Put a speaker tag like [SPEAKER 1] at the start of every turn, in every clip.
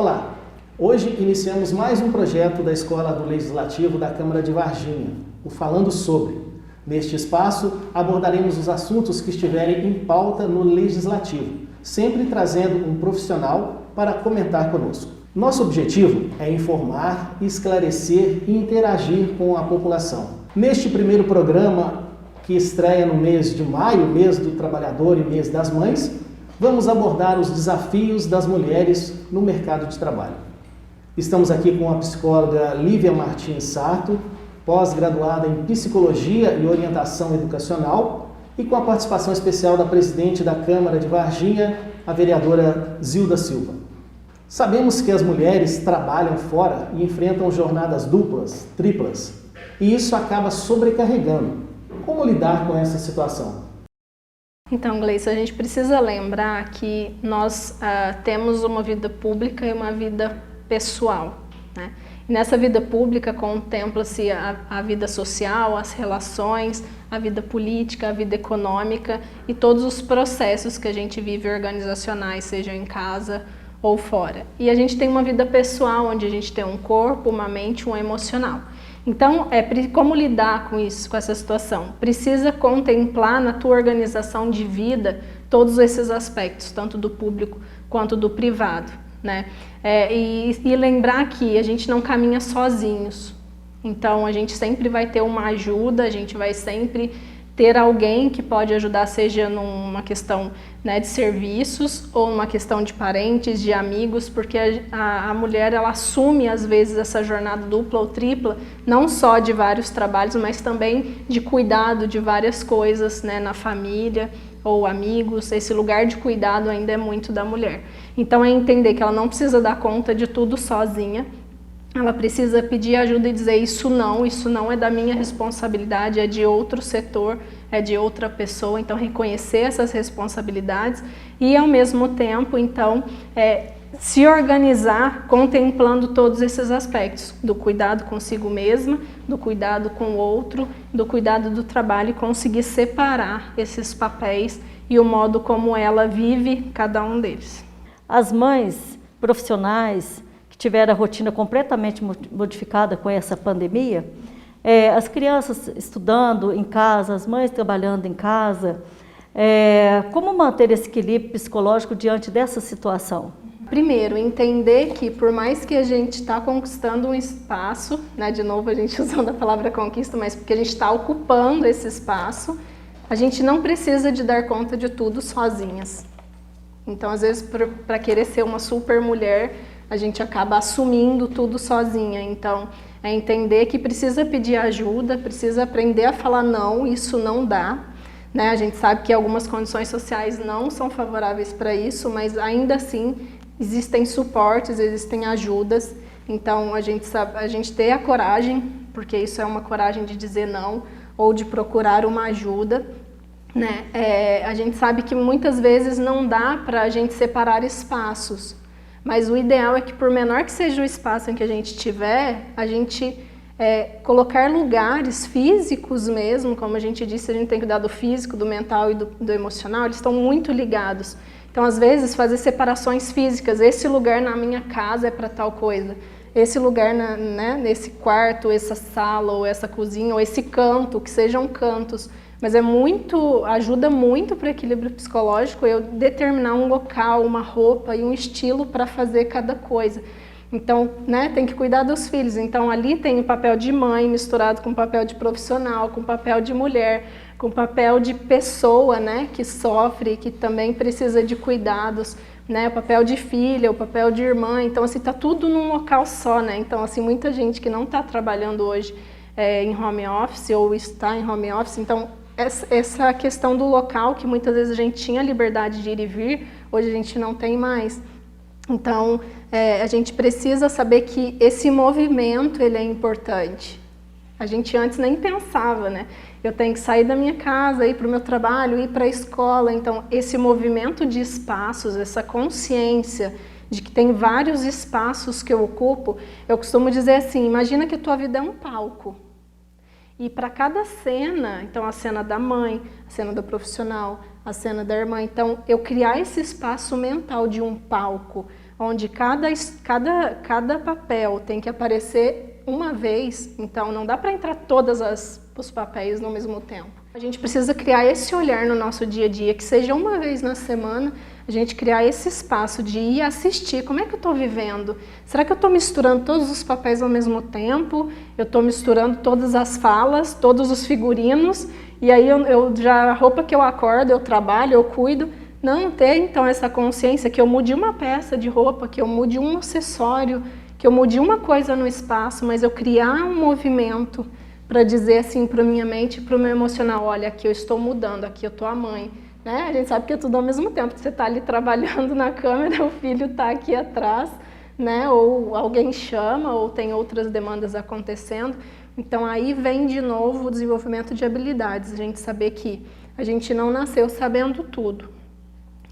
[SPEAKER 1] Olá! Hoje iniciamos mais um projeto da Escola do Legislativo da Câmara de Varginha, o Falando Sobre. Neste espaço, abordaremos os assuntos que estiverem em pauta no Legislativo, sempre trazendo um profissional para comentar conosco. Nosso objetivo é informar, esclarecer e interagir com a população. Neste primeiro programa, que estreia no mês de maio, mês do trabalhador e mês das mães, vamos abordar os desafios das mulheres no mercado de trabalho. Estamos aqui com a psicóloga Lívia Martins Sarto, pós-graduada em Psicologia e Orientação Educacional, e com a participação especial da presidente da Câmara de Varginha, a vereadora Zilda Silva. Sabemos que as mulheres trabalham fora e enfrentam jornadas duplas, triplas, e isso acaba sobrecarregando. Como lidar com essa situação?
[SPEAKER 2] Então, Gleice, a gente precisa lembrar que nós temos uma vida pública e uma vida pessoal, né? E nessa vida pública contempla-se a vida social, as relações, a vida política, a vida econômica e todos os processos que a gente vive organizacionais, seja em casa ou fora. E a gente tem uma vida pessoal, onde a gente tem um corpo, uma mente, um emocional. Então, como lidar com isso, com essa situação? Precisa contemplar na tua organização de vida todos esses aspectos, tanto do público quanto do privado, né? E lembrar que a gente não caminha sozinhos. Então, a gente sempre vai ter uma ajuda, a gente vai sempre ter alguém que pode ajudar, seja numa questão, né, de serviços ou numa questão de parentes, de amigos, porque a mulher ela assume às vezes essa jornada dupla ou tripla, não só de vários trabalhos, mas também de cuidado de várias coisas, né, na família ou amigos. Esse lugar de cuidado ainda é muito da mulher. Então é entender que ela não precisa dar conta de tudo sozinha. Ela precisa pedir ajuda e dizer isso não é da minha responsabilidade, é de outro setor, é de outra pessoa. Então reconhecer essas responsabilidades e ao mesmo tempo então se organizar contemplando todos esses aspectos do cuidado consigo mesma, do cuidado com o outro, do cuidado do trabalho e conseguir separar esses papéis e o modo como ela vive cada um deles.
[SPEAKER 3] As mães profissionais tiveram a rotina completamente modificada com essa pandemia, as crianças estudando em casa, as mães trabalhando em casa, como manter esse equilíbrio psicológico diante dessa situação?
[SPEAKER 2] Primeiro, entender que por mais que a gente está conquistando um espaço, né, de novo a gente usando a palavra conquista, mas porque a gente está ocupando esse espaço, a gente não precisa de dar conta de tudo sozinhas. Então, às vezes, para querer ser uma super mulher, a gente acaba assumindo tudo sozinha. Então, é entender que precisa pedir ajuda, precisa aprender a falar não, isso não dá, né? A gente sabe que algumas condições sociais não são favoráveis para isso, mas ainda assim existem suportes, existem ajudas. Então, a gente ter a coragem, porque isso é uma coragem de dizer não ou de procurar uma ajuda, né? A gente sabe que muitas vezes não dá para a gente separar espaços. Mas o ideal é que, por menor que seja o espaço em que a gente tiver, a gente colocar lugares físicos mesmo, como a gente disse, a gente tem que cuidar do físico, do mental e do emocional, eles estão muito ligados. Então, às vezes, fazer separações físicas, esse lugar na minha casa é para tal coisa, esse lugar nesse quarto, essa sala, ou essa cozinha, ou esse canto, que sejam cantos. Mas ajuda muito para o equilíbrio psicológico eu determinar um local, uma roupa e um estilo para fazer cada coisa. Então, né, tem que cuidar dos filhos. Então, ali tem o papel de mãe misturado com o papel de profissional, com o papel de mulher, com o papel de pessoa, né, que sofre, que também precisa de cuidados, né, o papel de filha, o papel de irmã. Então, assim, tá tudo num local só, né? Então, assim, muita gente que não está trabalhando hoje em home office ou está em home office, então essa questão do local, que muitas vezes a gente tinha liberdade de ir e vir, hoje a gente não tem mais. Então, a gente precisa saber que esse movimento ele é importante. A gente antes nem pensava, né? Eu tenho que sair da minha casa, ir para o meu trabalho, ir para a escola. Então, esse movimento de espaços, essa consciência de que tem vários espaços que eu ocupo, eu costumo dizer assim, imagina que a tua vida é um palco. E para cada cena, então a cena da mãe, a cena do profissional, a cena da irmã, então eu criar esse espaço mental de um palco, onde cada papel tem que aparecer uma vez, então não dá para entrar todos os papéis no mesmo tempo. A gente precisa criar esse olhar no nosso dia a dia, que seja uma vez na semana, a gente criar esse espaço de ir assistir, como é que eu estou vivendo? Será que eu estou misturando todos os papéis ao mesmo tempo? Eu estou misturando todas as falas, todos os figurinos, e aí a roupa que eu acordo, eu trabalho, eu cuido. Não ter então essa consciência que eu mude uma peça de roupa, que eu mude um acessório, que eu mude uma coisa no espaço, mas eu criar um movimento para dizer assim para minha mente e para o meu emocional, olha, aqui eu estou mudando, aqui eu estou a mãe. Né? A gente sabe que é tudo ao mesmo tempo, você está ali trabalhando na câmera, o filho está aqui atrás, né? Ou alguém chama, ou tem outras demandas acontecendo. Então aí vem de novo o desenvolvimento de habilidades, a gente saber que a gente não nasceu sabendo tudo.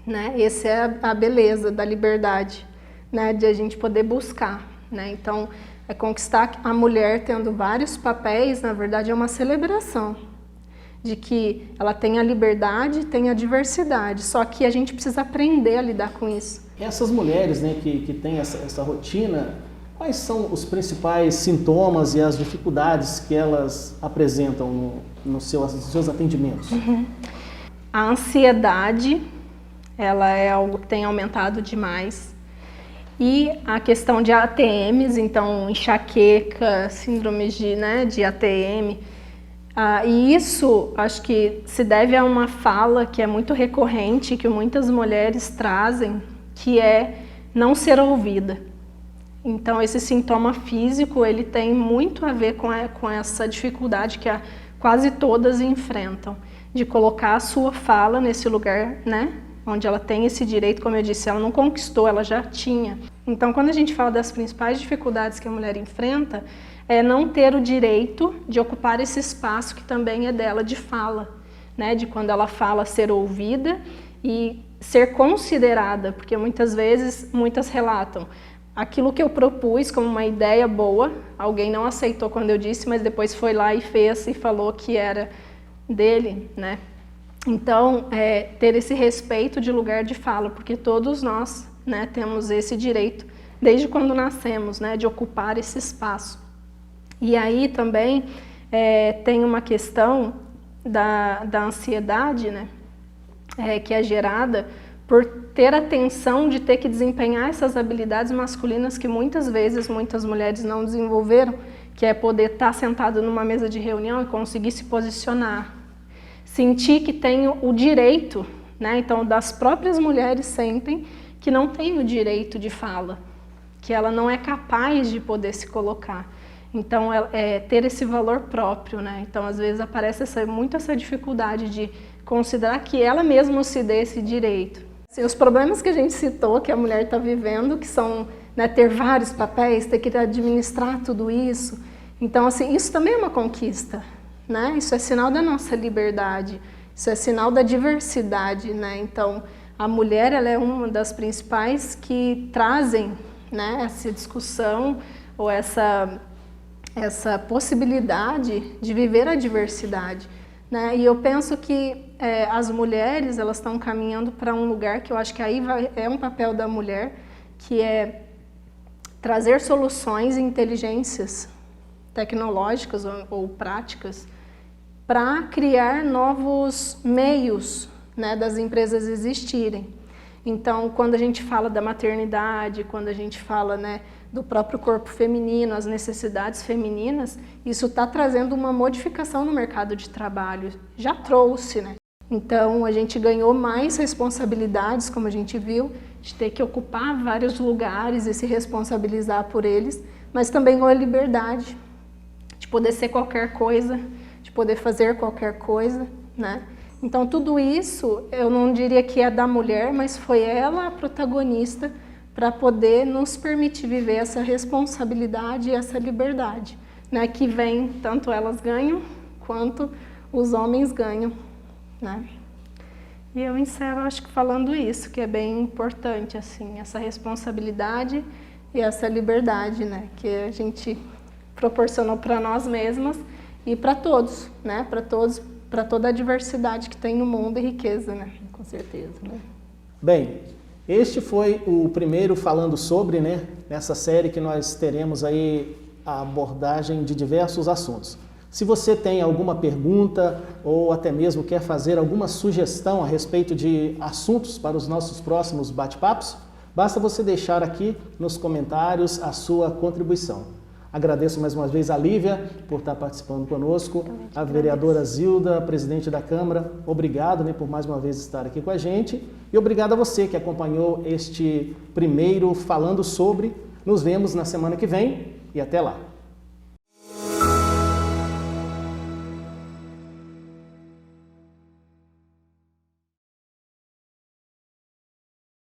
[SPEAKER 2] Né? Essa é a beleza da liberdade, né? De a gente poder buscar. Né? Então, conquistar a mulher tendo vários papéis, na verdade, é uma celebração de que ela tem a liberdade, tem a diversidade, só que a gente precisa aprender a lidar com isso.
[SPEAKER 1] E essas mulheres, né, que têm essa rotina, quais são os principais sintomas e as dificuldades que elas apresentam nos seus atendimentos?
[SPEAKER 2] A ansiedade, ela é algo que tem aumentado demais. E a questão de ATMs, então enxaqueca, síndromes de ATM. E isso, acho que se deve a uma fala que é muito recorrente, que muitas mulheres trazem, que é não ser ouvida. Então, esse sintoma físico, ele tem muito a ver com essa dificuldade que quase todas enfrentam, de colocar a sua fala nesse lugar, né? Onde ela tem esse direito, como eu disse, ela não conquistou, ela já tinha. Então, quando a gente fala das principais dificuldades que a mulher enfrenta, é não ter o direito de ocupar esse espaço que também é dela de fala, né? De quando ela fala ser ouvida e ser considerada, porque muitas vezes, muitas relatam, aquilo que eu propus como uma ideia boa, alguém não aceitou quando eu disse, mas depois foi lá e fez e falou que era dele, né? Então, ter esse respeito de lugar de fala, porque todos nós, né, temos esse direito, desde quando nascemos, né, de ocupar esse espaço. E aí também tem uma questão da ansiedade, né, que é gerada por ter a tensão de ter que desempenhar essas habilidades masculinas que muitas vezes muitas mulheres não desenvolveram, que é poder estar sentado numa mesa de reunião e conseguir se posicionar. Sentir que tem o direito, né? Então, das próprias mulheres sentem que não tem o direito de fala, que ela não é capaz de poder se colocar. Então, ter esse valor próprio, né? Então, às vezes aparece muito essa dificuldade de considerar que ela mesma se dê esse direito. Assim, os problemas que a gente citou, que a mulher está vivendo, que são, né, ter vários papéis, ter que administrar tudo isso. Então, assim, isso também é uma conquista. Né? Isso é sinal da nossa liberdade, isso é sinal da diversidade, né? Então, a mulher ela é uma das principais que trazem, né, essa discussão ou essa possibilidade de viver a diversidade, né? E eu penso que as mulheres elas estão caminhando para um lugar que eu acho que aí é um papel da mulher, que é trazer soluções e inteligências tecnológicas ou práticas para criar novos meios, né, das empresas existirem. Então, quando a gente fala da maternidade, quando a gente fala, né, do próprio corpo feminino, as necessidades femininas, isso está trazendo uma modificação no mercado de trabalho. Já trouxe, né? Então, a gente ganhou mais responsabilidades, como a gente viu, de ter que ocupar vários lugares e se responsabilizar por eles, mas também ganhou a liberdade de poder ser qualquer coisa, de poder fazer qualquer coisa, né? Então, tudo isso, eu não diria que é da mulher, mas foi ela a protagonista para poder nos permitir viver essa responsabilidade e essa liberdade, né? Que vem, tanto elas ganham, quanto os homens ganham, né? E eu encerro, acho que falando isso, que é bem importante, assim, essa responsabilidade e essa liberdade, né? Que a gente proporcionou para nós mesmas e para todos, né? Para todos, para toda a diversidade que tem no mundo e riqueza, né?
[SPEAKER 3] Com certeza, né?
[SPEAKER 1] Bem, Este foi o primeiro Falando Sobre, né? Nessa série que nós teremos aí a abordagem de diversos assuntos. Se você tem alguma pergunta ou até mesmo quer fazer alguma sugestão a respeito de assuntos para os nossos próximos bate-papos, basta você deixar aqui nos comentários a sua contribuição. Agradeço mais uma vez a Lívia por estar participando conosco, a vereadora Zilda, presidente da Câmara, obrigado, né, por mais uma vez estar aqui com a gente e obrigado a você que acompanhou este primeiro Falando Sobre. Nos vemos na semana que vem e até lá.